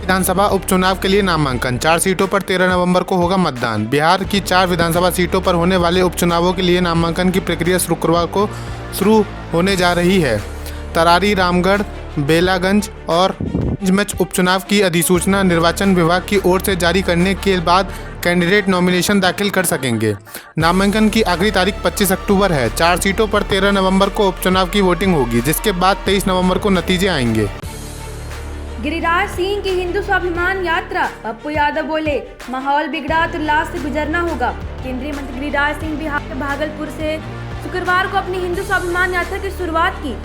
विधानसभा उपचुनाव के लिए नामांकन। 4 सीटों पर 13 नवंबर को होगा मतदान। बिहार की 4 विधानसभा सीटों पर होने वाले उपचुनावों के लिए नामांकन की प्रक्रिया शुक्रवार को शुरू होने जा रही है। तरारी, रामगढ़, बेलागंज और में उपचुनाव की अधिसूचना निर्वाचन विभाग की ओर से जारी करने के बाद कैंडिडेट नॉमिनेशन दाखिल कर सकेंगे। नामांकन की आखिरी तारीख 25 अक्टूबर है। 4 सीटों पर 13 नवंबर को उपचुनाव की वोटिंग होगी, जिसके बाद 23 नवंबर को नतीजे आएंगे। गिरिराज सिंह की हिंदू स्वाभिमान यात्रा, पप्पू यादव बोले माहौल बिगड़ा तो लाश से गुजरना होगा। केंद्रीय मंत्री गिरिराज सिंह बिहार के भागलपुर से शुक्रवार को अपनी हिंदू स्वाभिमान यात्रा की शुरुआत की।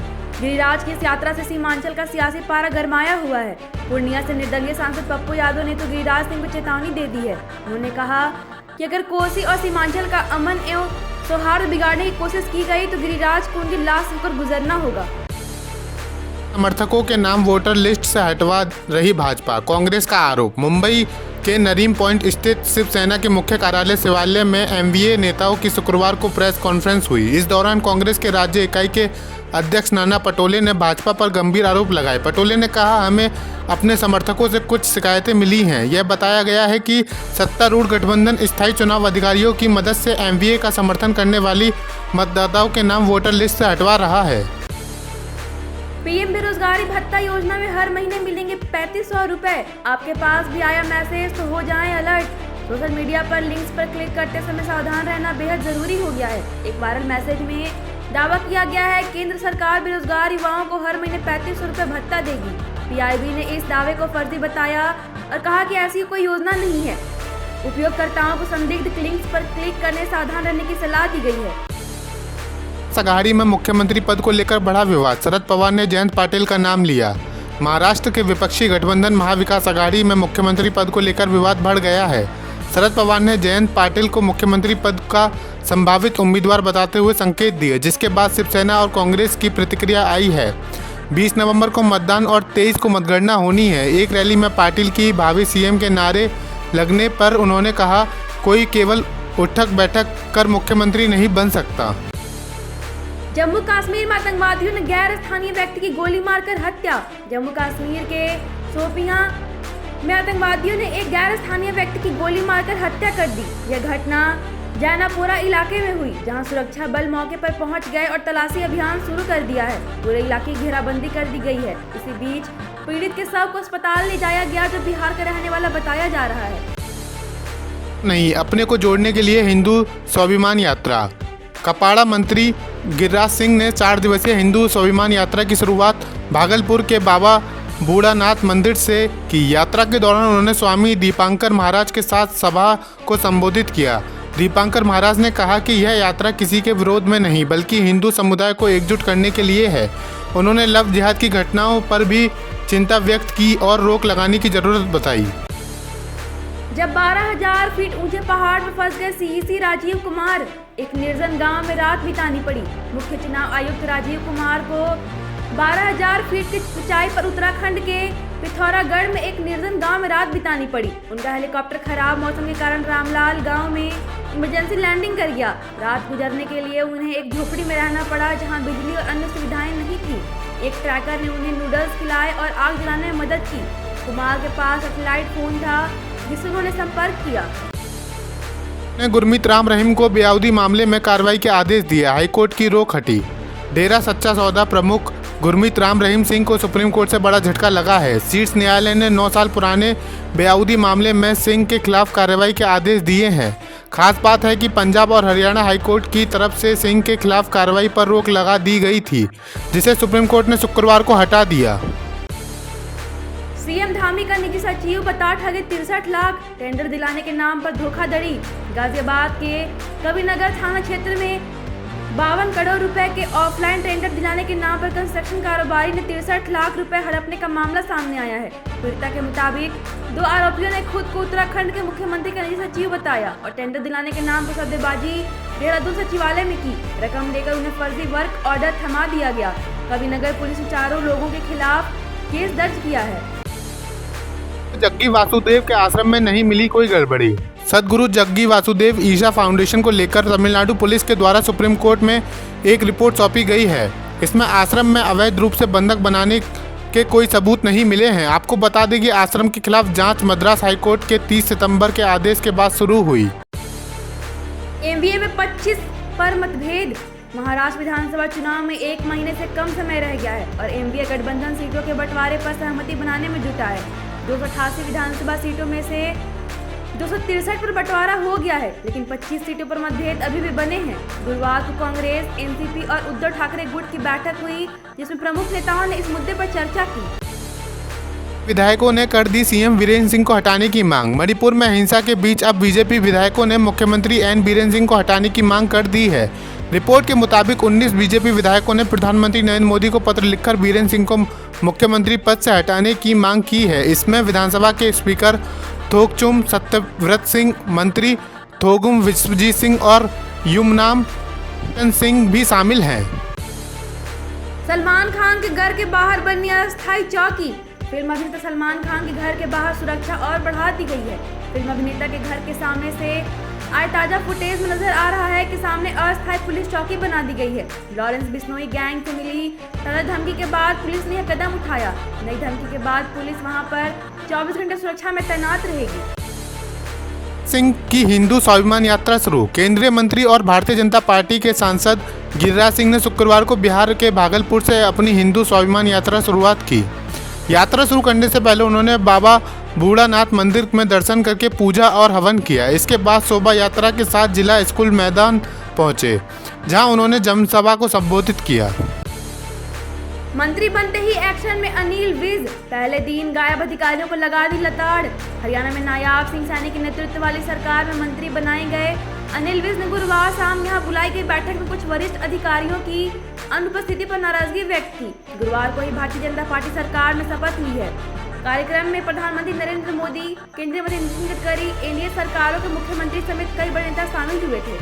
गिरिराज की इस यात्रा से सीमांचल का सियासी पारा गरमाया हुआ है। पूर्णिया से निर्दलीय सांसद पप्पू यादव ने तो गिरिराज सिंह को चेतावनी दे दी है। उन्होंने कहा कि अगर कोसी और सीमांचल का अमन एवं सौहार्द बिगाड़ने की कोशिश की गई तो गिरिराज को उनकी लाश होकर गुजरना होगा। समर्थकों के नाम वोटर लिस्ट से हटवा रही भाजपा, कांग्रेस का आरोप। मुंबई के नरीम पॉइंट स्थित शिवसेना के मुख्य कार्यालय शिवालय में एमवीए नेताओं की शुक्रवार को प्रेस कॉन्फ्रेंस हुई। इस दौरान कांग्रेस के राज्य इकाई के अध्यक्ष नाना पटोले ने भाजपा पर गंभीर आरोप लगाए। पटोले ने कहा, हमें अपने समर्थकों से कुछ शिकायतें मिली हैं। यह बताया गया है कि सत्तारूढ़ गठबंधन स्थायी चुनाव अधिकारियों की मदद से एमवीए का समर्थन करने वाली मतदाताओं के नाम वोटर लिस्ट से हटवा रहा है। पीएम बेरोजगारी भत्ता योजना में हर महीने मिलेंगे 3500 रुपए। आपके पास भी आया मैसेज तो हो जाएं अलर्ट। सोशल मीडिया पर लिंक्स पर क्लिक करते समय सावधान रहना बेहद जरूरी हो गया है। एक वायरल मैसेज में दावा किया गया है केंद्र सरकार बेरोजगार युवाओं को हर महीने 3500 रुपए भत्ता देगी। पीआईबी ने इस दावे को फर्जी बताया और कहा कि ऐसी कोई योजना नहीं है। उपयोगकर्ताओं को संदिग्ध लिंक्स पर क्लिक करने सावधान रहने की सलाह दी गई है। सगाड़ी में मुख्यमंत्री पद को लेकर बढ़ा विवाद। शरद पवार ने जयंत पाटिल का नाम लिया। महाराष्ट्र के विपक्षी गठबंधन महाविकास अघाड़ी में मुख्यमंत्री पद को लेकर विवाद बढ़ गया है। शरद पवार ने जयंत पाटिल को मुख्यमंत्री पद का संभावित उम्मीदवार बताते हुए संकेत दिए, जिसके बाद शिवसेना और कांग्रेस की प्रतिक्रिया आई है। 20 नवंबर को मतदान और 23 को मतगणना होनी है। एक रैली में पाटिल की भावी सीएम के नारे लगने पर उन्होंने कहा, कोई केवल उठक बैठक कर मुख्यमंत्री नहीं बन सकता। जम्मू कश्मीर में आतंकवादियों ने गैर स्थानीय व्यक्ति की गोली मारकर हत्या। जम्मू कश्मीर के शोपियां में आतंकवादियों ने एक गैर स्थानीय व्यक्ति की गोली मारकर हत्या कर दी। यह घटना जैनापोरा इलाके में हुई, जहां सुरक्षा बल मौके पर पहुंच गए और तलाशी अभियान शुरू कर दिया है। पूरे इलाके की घेराबंदी कर दी गई है। इसी बीच पीड़ित के शव को अस्पताल ले जाया गया, जो बिहार का रहने वाला बताया जा रहा है। नहीं, अपने को जोड़ने के लिए हिंदू स्वाभिमान यात्रा। कपाड़ा मंत्री गिरिराज सिंह ने 4 दिवसीय हिंदू स्वाभिमान यात्रा की शुरुआत भागलपुर के बाबा बूढ़ानाथ मंदिर से की। यात्रा के दौरान उन्होंने स्वामी दीपांकर महाराज के साथ सभा को संबोधित किया। दीपांकर महाराज ने कहा कि यह यात्रा किसी के विरोध में नहीं, बल्कि हिंदू समुदाय को एकजुट करने के लिए है। उन्होंने लव जिहाद की घटनाओं पर भी चिंता व्यक्त की और रोक लगाने की जरूरत बताई। जब 12,000 फीट ऊंचे पहाड़ में फंस गए सीईसी राजीव कुमार, एक निर्जन गांव में रात बितानी पड़ी। मुख्य चुनाव आयुक्त राजीव कुमार को 12,000 फीट की ऊंचाई पर उत्तराखंड के पिथौरागढ़ में एक निर्जन गांव में रात बितानी पड़ी। उनका हेलीकॉप्टर खराब मौसम के कारण रामलाल गांव में इमरजेंसी लैंडिंग कर गया। रात गुजरने के लिए उन्हें एक झोपड़ी में रहना पड़ा, जहां बिजली और अन्य सुविधाएं नहीं थी। एक ट्रैकर ने उन्हें नूडल्स खिलाए और आग जलाने में मदद की। कुमार के पास सैटेलाइट फोन था, जिससे उन्होंने संपर्क किया। गुरमीत राम रहीम को बेआउदी मामले में कार्रवाई के आदेश दिए। हाईकोर्ट की रोक हटी। डेरा सच्चा सौदा प्रमुख गुरमीत राम रहीम सिंह को सुप्रीम कोर्ट से बड़ा झटका लगा है। शीर्ष न्यायालय ने 9 साल पुराने बेआउदी मामले में सिंह के खिलाफ कार्रवाई के आदेश दिए हैं। खास बात है कि पंजाब और हरियाणा हाईकोर्ट की तरफ से सिंह के खिलाफ कार्रवाई पर रोक लगा दी गई थी, जिसे सुप्रीम कोर्ट ने शुक्रवार को हटा दिया। सीएम धामी का निजी सचिव बता ठगे 63 लाख। टेंडर दिलाने के नाम पर धोखाधड़ी। गाजियाबाद के कविनगर थाना क्षेत्र में 52 करोड़ रुपए के ऑफलाइन टेंडर दिलाने के नाम पर कंस्ट्रक्शन कारोबारी ने 63 लाख रुपए हड़पने का मामला सामने आया है। पीड़िता के मुताबिक 2 आरोपियों ने खुद को उत्तराखंड के मुख्यमंत्री का निजी सचिव बताया और टेंडर दिलाने के नाम पर सौदेबाजी देहरादून सचिवालय में की। रकम देकर उन्हें फर्जी वर्क ऑर्डर थमा दिया गया। कविनगर पुलिस ने 4 लोगों के खिलाफ केस दर्ज किया है। जग्गी वासुदेव के आश्रम में नहीं मिली कोई गड़बड़ी। सदगुरु जग्गी वासुदेव ईशा फाउंडेशन को लेकर तमिलनाडु पुलिस के द्वारा सुप्रीम कोर्ट में एक रिपोर्ट सौंपी गई है। इसमें आश्रम में अवैध रूप से बंधक बनाने के कोई सबूत नहीं मिले हैं। आपको बता दें कि आश्रम के खिलाफ जांच मद्रास हाईकोर्ट के 30 सितंबर के आदेश के बाद शुरू हुई। एमवीए में 25 पर मतभेद। महाराष्ट्र विधानसभा चुनाव में 1 महीने से कम समय रह गया है और एमवीए गठबंधन सीटों के बंटवारे पर सहमति बनाने में जुटा है। 288 विधानसभा सीटों में से 263 पर बंटवारा हो गया है, लेकिन 25 सीटों पर मतभेद अभी भी बने हैं। गुरुवार को कांग्रेस, एनसीपी और उद्धव ठाकरे गुट की बैठक हुई, जिसमें प्रमुख नेताओं ने इस मुद्दे पर चर्चा की। विधायकों ने कर दी सीएम वीरेंद्र सिंह को हटाने की मांग। मणिपुर में हिंसा के बीच अब बीजेपी विधायकों ने मुख्यमंत्री एन बीरेंद्र सिंह को हटाने की मांग कर दी है। रिपोर्ट के मुताबिक 19 बीजेपी विधायकों ने प्रधानमंत्री नरेंद्र मोदी को पत्र लिखकर बीरेंद्र सिंह को मुख्यमंत्री पद से हटाने की मांग की है। इसमें विधानसभा के स्पीकर थोकचुम सत्यव्रत सिंह, मंत्री थोगुम विश्वजीत सिंह और युमनाम सिंह भी शामिल हैं। सलमान खान के घर के बाहर बनी अस्थायी चौकी। फिल्म अभिनेता सलमान खान के घर के बाहर सुरक्षा और बढ़ा दी गई है। फिल्म अभिनेता के घर के सामने से आए ताजा फुटेज में नजर आ रहा है कि सामने अस्थायी पुलिस चौकी बना दी गई है। लॉरेंस बिश्नोई गैंग से मिली ताजा धमकी के बाद पुलिस ने यह कदम उठाया। नई धमकी के बाद पुलिस वहां पर 24 घंटे सुरक्षा में तैनात रहेगी। सिंह की हिंदू स्वाभिमान यात्रा शुरू। केंद्रीय मंत्री और भारतीय जनता पार्टी के सांसद गिरिराज सिंह ने शुक्रवार को बिहार के भागलपुर से अपनी हिंदू स्वाभिमान यात्रा शुरुआत की। यात्रा शुरू करने से पहले उन्होंने बाबा बूढ़ानाथ मंदिर में दर्शन करके पूजा और हवन किया। इसके बाद शोभा यात्रा के साथ जिला स्कूल मैदान पहुंचे, जहां उन्होंने जनसभा को संबोधित किया। मंत्री बनते ही एक्शन में अनिल विज। पहले दिन गायब अधिकारियों को लगा दी लताड़। हरियाणा में नायाब सिंह सैनी के नेतृत्व वाली सरकार में मंत्री बनाए गए अनिल विज ने गुरुवार शाम यहां बुलाई गई बैठक में कुछ वरिष्ठ अधिकारियों की अनुपस्थिति पर नाराजगी व्यक्त की। गुरुवार को ही भारतीय जनता पार्टी सरकार में शपथ ली है। कार्यक्रम में प्रधानमंत्री नरेंद्र मोदी, केंद्रीय मंत्री नितिन गडकरी, एनडीए सरकारों के मुख्यमंत्री समेत कई बड़े नेता शामिल हुए थे।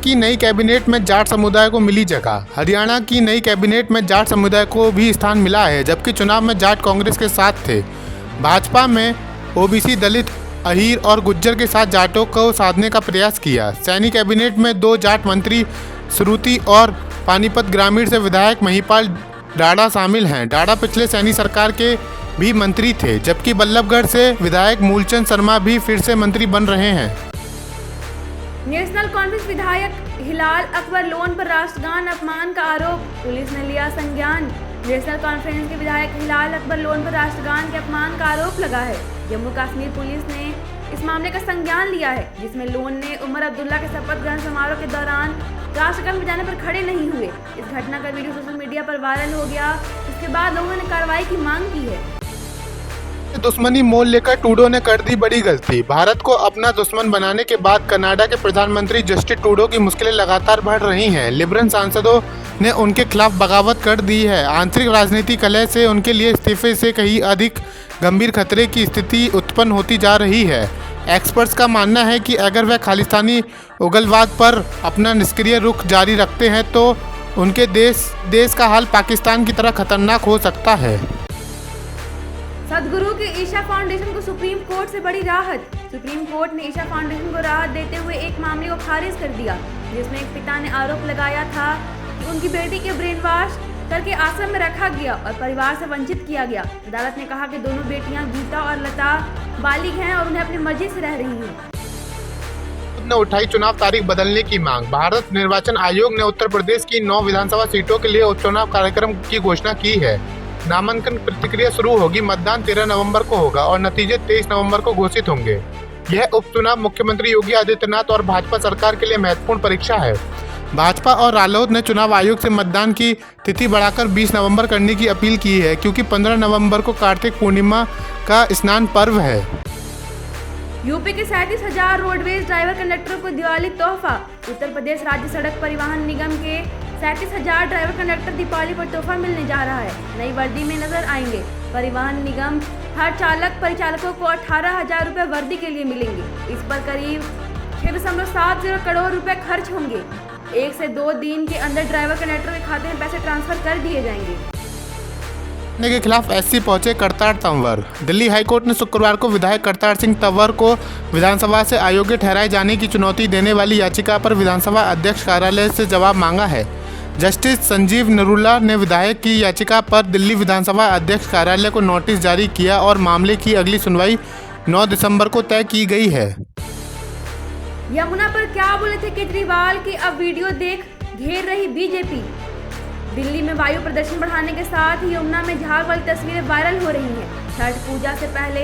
की नई कैबिनेट में जाट समुदाय को मिली जगह। हरियाणा की नई कैबिनेट में जाट समुदाय को भी स्थान मिला है, जबकि चुनाव में जाट कांग्रेस के साथ थे। भाजपा में ओबीसी, दलित, अहीर और गुज्जर के साथ जाटों को साधने का प्रयास किया। सैनी कैबिनेट में 2 जाट मंत्री श्रुति और पानीपत ग्रामीण से विधायक महिपाल डाड़ा शामिल हैं। डाड़ा पिछले सैनी सरकार के भी मंत्री थे, जबकि बल्लभगढ़ से विधायक मूलचंद शर्मा भी फिर से मंत्री बन रहे हैं। नेशनल कॉन्फ्रेंस विधायक हिलाल अकबर लोन पर राष्ट्रगान अपमान का आरोप, पुलिस ने लिया संज्ञान। नेशनल कॉन्फ्रेंस के विधायक हिलाल अकबर लोन पर राष्ट्रगान के अपमान का आरोप लगा है। जम्मू कश्मीर पुलिस ने इस मामले का संज्ञान लिया है, जिसमें लोन ने उमर अब्दुल्ला के शपथ ग्रहण समारोह के दौरान राष्ट्रगान बजाने पर खड़े नहीं हुए। इस घटना का वीडियो सोशल मीडिया पर वायरल हो गया। इसके बाद लोगों ने कार्रवाई की मांग की है। दुश्मनी मोल लेकर ट्रूडो ने कर दी बड़ी गलती। भारत को अपना दुश्मन बनाने के बाद कनाडा के प्रधानमंत्री जस्टिन ट्रूडो की मुश्किलें लगातार बढ़ रही हैं। लिबरल सांसदों ने उनके खिलाफ बगावत कर दी है। आंतरिक राजनीतिक कलह से उनके लिए इस्तीफे से कहीं अधिक गंभीर खतरे की स्थिति उत्पन्न होती जा रही है। एक्सपर्ट्स का मानना है कि अगर वह खालिस्तानी उग्रवाद पर अपना निष्क्रिय रुख जारी रखते हैं तो उनके देश का हाल पाकिस्तान की तरह खतरनाक हो सकता है। सदगुरु के ईशा फाउंडेशन को सुप्रीम कोर्ट से बड़ी राहत। सुप्रीम कोर्ट ने ईशा फाउंडेशन को राहत देते हुए एक मामले को खारिज कर दिया, जिसमें एक पिता ने आरोप लगाया था कि उनकी बेटी के ब्रेन वॉश करके आश्रम में रखा गया और परिवार से वंचित किया गया। अदालत ने कहा कि दोनों बेटियां गीता और लता बालिग हैं और उन्हें अपनी मर्जी से रह रही हैं। ने उठाई चुनाव तारीख बदलने की मांग। भारत निर्वाचन आयोग ने उत्तर प्रदेश की 9 विधानसभा सीटों के लिए उपचुनाव कार्यक्रम की घोषणा की है। नामांकन प्रक्रिया शुरू होगी। मतदान 13 नवंबर को होगा और नतीजे 23 नवंबर को घोषित होंगे। यह उपचुनाव मुख्यमंत्री योगी आदित्यनाथ और भाजपा सरकार के लिए महत्वपूर्ण परीक्षा है। भाजपा और रालोद ने चुनाव आयोग से मतदान की तिथि बढ़ाकर 20 नवंबर करने की अपील की है, क्योंकि 15 नवंबर को कार्तिक पूर्णिमा का स्नान पर्व है। यूपी के 37,000 रोडवेज ड्राइवर कंडक्टरों को दिवाली तोहफा। उत्तर प्रदेश राज्य सड़क परिवहन निगम के 37,000 ड्राइवर कंडक्टर दीपावली पर तोहफा मिलने जा रहा है। नई वर्दी में नजर आएंगे। परिवहन निगम हर चालक परिचालकों को 18,000 रुपये वर्दी के लिए मिलेंगे। इस पर करीब 6.70 करोड़ रुपए खर्च होंगे। 1 से 2 दिन के अंदर ड्राइवर कंडक्टरों के खाते में पैसे ट्रांसफर कर दिए जाएंगे। के खिलाफ एससी पहुंचे करतार तंवर। दिल्ली हाईकोर्ट ने शुक्रवार को विधायक करतार सिंह तंवर को विधानसभा से अयोग्य ठहराए जाने की चुनौती देने वाली याचिका पर विधानसभा अध्यक्ष कार्यालय से जवाब मांगा है। जस्टिस संजीव नरूला ने विधायक की याचिका पर दिल्ली विधानसभा अध्यक्ष कार्यालय को नोटिस जारी किया और मामले की अगली सुनवाई 9 दिसंबर को तय की गई है। यमुना पर क्या बोले थे केजरीवाल की अब वीडियो देख घेर रही बीजेपी। दिल्ली में वायु प्रदूषण बढ़ाने के साथ ही यमुना में झाग वाली तस्वीरें वायरल हो रही हैं। छठ पूजा से पहले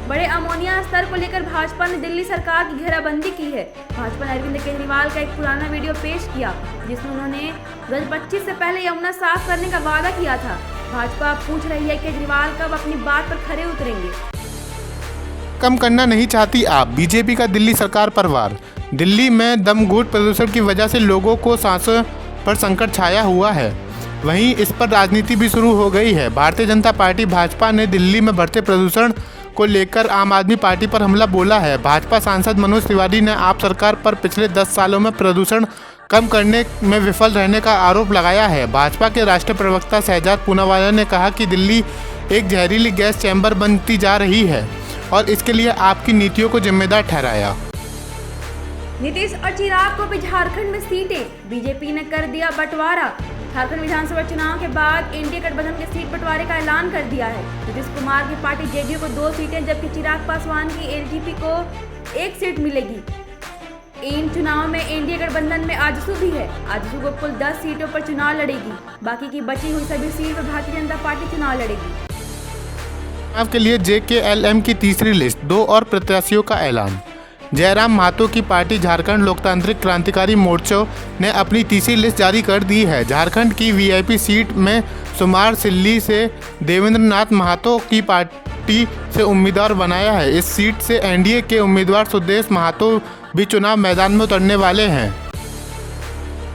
बड़े अमोनिया स्तर को लेकर भाजपा ने दिल्ली सरकार की घेराबंदी की है। भाजपा ने अरविंद केजरीवाल का एक पुराना वीडियो पेश किया जिसमें उन्होंने 2025 से पहले यमुना साफ करने का वादा किया था। भाजपा पूछ रही है केजरीवाल कब अपनी बात पर खरे उतरेंगे। कम करना नहीं चाहती आप, बीजेपी का दिल्ली सरकार पर वार। दिल्ली में दमघोट प्रदूषण की वजह से लोगों को सांसों पर संकट छाया हुआ है। वहीं इस पर राजनीति भी शुरू हो गई है। भारतीय जनता पार्टी भाजपा ने दिल्ली में बढ़ते प्रदूषण को लेकर आम आदमी पार्टी पर हमला बोला है। भाजपा सांसद मनोज तिवारी ने आप सरकार पर पिछले 10 सालों में प्रदूषण कम करने में विफल रहने का आरोप लगाया है। भाजपा के राष्ट्रीय प्रवक्ता शहजाद पूनावाला ने कहा कि दिल्ली एक जहरीली गैस चैम्बर बनती जा रही है और इसके लिए आपकी नीतियों को जिम्मेदार ठहराया। नीतीश और चिराग को भी झारखंड में सीटें, बीजेपी ने कर दिया बंटवारा। झारखंड विधानसभा चुनाव के बाद एनडीए गठबंधन के सीट बंटवारे का ऐलान कर दिया है। नीतीश कुमार की पार्टी जेडीयू को 2 सीटें जबकि चिराग पासवान की एलजेपी को 1 सीट मिलेगी। इन चुनाव में एनडीए गठबंधन में आजसू भी है। आजसू को कुल 10 सीटों पर चुनाव लड़ेगी। बाकी की बची हुई सभी सीट पर भारतीय जनता पार्टी चुनाव लड़ेगी। चुनाव के लिए जेकेएलएम की तीसरी लिस्ट, 2 और प्रत्याशियों का ऐलान। जयराम महतो की पार्टी झारखंड लोकतांत्रिक क्रांतिकारी मोर्चा ने अपनी तीसरी लिस्ट जारी कर दी है। झारखंड की वीआईपी सीट में सुमार सिल्ली से देवेंद्र नाथ महतो की पार्टी से उम्मीदवार बनाया है। इस सीट से एनडीए के उम्मीदवार सुदेश महतो भी चुनाव मैदान में उतरने वाले हैं।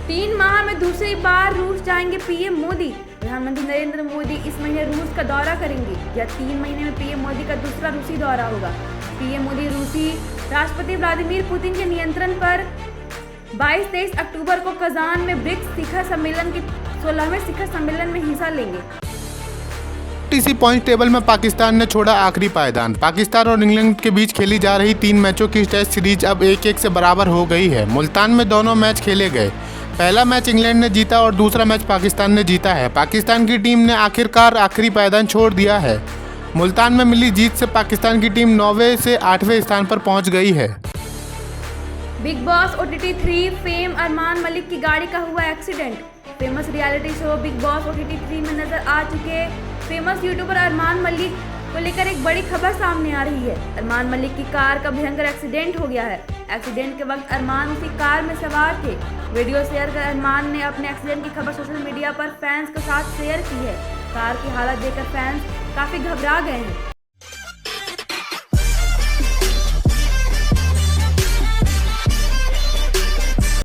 3 माह में दूसरी बार रूस जाएंगे पीएम मोदी। प्रधानमंत्री नरेंद्र मोदी इस महीने रूस का दौरा करेंगे। यह 3 महीने में पीएम मोदी का दूसरा रूसी दौरा होगा। पीएम मोदी रूसी राष्ट्रपति व्लादिमीर पुतिन के नियंत्रण पर 22-23 अक्टूबर को कजान में ब्रिक्स शिखर सम्मेलन के 16वें शिखर सम्मेलन में हिस्सा लेंगे। टीसी पॉइंट टेबल में पाकिस्तान ने छोड़ा आखिरी पायदान। पाकिस्तान और इंग्लैंड के बीच खेली जा रही 3 मैचों की टेस्ट सीरीज अब 1-1 से बराबर हो गई है। मुल्तान में दोनों मैच खेले गए। पहला मैच इंग्लैंड ने जीता और दूसरा मैच पाकिस्तान ने जीता है। पाकिस्तान की टीम ने आखिरकार आखिरी पायदान छोड़ दिया है। मुल्तान में मिली जीत से पाकिस्तान की टीम 9वें से 8वें स्थान पर पहुंच गई है। Big boss OTT 3 fame Armaan Malik की गाड़ी का हुआ accident. Famous reality show big boss OTT 3 में नजर आ चुके फेमस यूट्यूबर अरमान मलिक को लेकर एक बड़ी खबर सामने आ रही है। अरमान मलिक की कार का भयंकर एक्सीडेंट हो गया है। एक्सीडेंट के वक्त अरमान उसी कार में सवार थे। वीडियो शेयर कर अरमान ने अपने एक्सीडेंट की खबर सोशल मीडिया पर फैंस के साथ शेयर की है। कार की हालत देखकर फैंस काफी घबरा गए हैं।